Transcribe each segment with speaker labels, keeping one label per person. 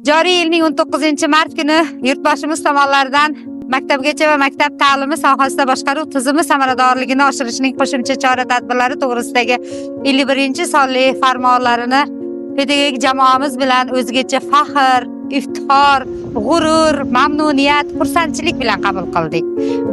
Speaker 1: Joriy yilning 19-mart kuni yurtboshimiz tomonidan maktabgacha va maktab ta'limi sohasida boshqaruv tizimi samaradorligini oshirishning qo'shimcha chora-tadbirlari to'g'risidagi 51-sonli farmonlarini pedagogik jamoamiz bilan o'zgacha faxr, iftixor, g'urur, mamnuniyat, xursandchilik bilan qabul qildik.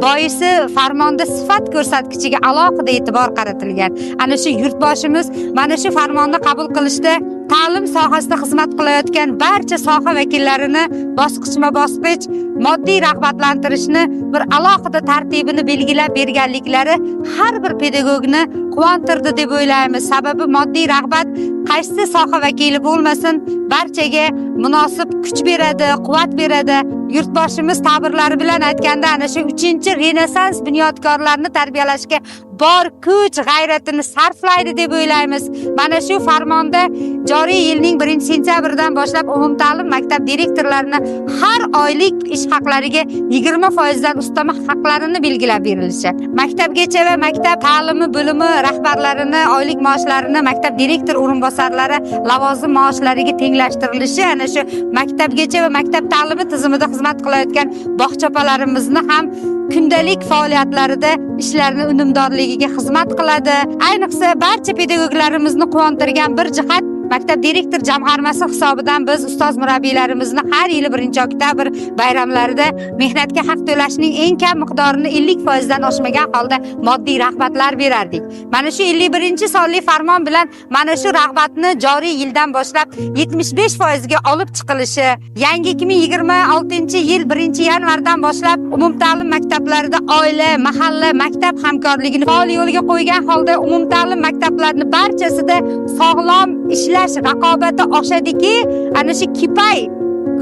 Speaker 1: Boisi farmonda sifat ko'rsatkichiga alohida e'tibor qaratilgan. Ana shu yurtboshimiz mana shu farmonni qabul qilishda ta'lim sohasida xizmat qilayotgan barcha soha vakillarini bosqichma-bosqich moddiy rag'batlantirishni bir alohida tartibini belgilab berganliklari har bir pedagogni quvontirdi deb o'ylaymiz. Sababi moddiy rag'bat qaysi soha vakili bo'lmasin, barchaga munosib kuch beradi, quvvat beradi. Yurtboshimiz ta'birlari bilan aytganda ana shu 3-Renessans bunyodkorlarni tarbiyalashga bor kuch, g'ayratini sarflaydi deb o'ylaymiz. Mana shu farmonda joriy yilning 1-sentyabridan boshlab umumta'lim maktab direktorlarini har oylik ish haqlariga 20% dan ustama haqlarini belgilab berilishi, maktabgacha va maktab ta'limi bo'limi rahbarlarini oylik maoshlarini maktab direktor o'rinbosarlari lavozim maoshlariga tenglashtirilishi, ana shu maktabgacha va maktab ta'limi tizimida xizmat qilayotgan bog'chapalarimizni ham kundalik faoliyatlarida ishlarni unumdorligiga xizmat qiladi. Ayniqsa barcha pedagoglarimizni quvontirgan bir jihat, maktab direktor jamg'armasi hisobidan biz ustoz murabbiylarimizni har yili 1-oktyabr bayramlarida mehnatga haq to'lashning eng kam miqdorini 50% dan oshmagan holda moddiy rag'batlar berardik. Mana shu 51-sonli farmon bilan mana shu rag'batni joriy yildan boshlab 75% ga olib chiqilishi, yangi 2026-yil 1-yanvardan boshlab umumta'lim maktablarida oila, mahalla, maktab hamkorligini faol yo'lga qo'ygan holda umumta'lim maktablarning barchasida sog'lom ishlash raqobati oshadiki, ana shu kipay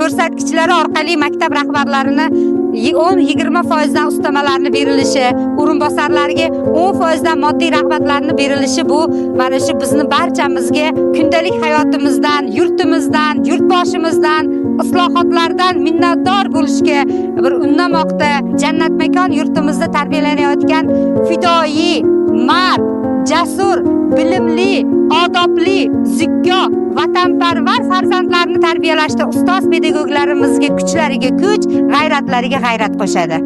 Speaker 1: ko'rsatkichlari orqali maktab rahbarlarini 10-20% dan ustamalarni berilishi, o'rinbosarlarga 10% dan moddiy rag'batlarni berilishi, bu mana shu bizni barchamizga kundalik hayotimizdan, yurtimizdan, yurtboshimizdan, islohotlardan minnatdor bo'lishga bir unnamoqda. Jannatmakon yurtimizda tarbiyalanayotgan fidoyi, mard, jasur, bilimli, odobli, zikko, vatanparvar farzandlarni tarbiyalashda ustoz pedagoglarimizga kuchlariga kuch, g'ayratlariga g'ayrat qo'shadi.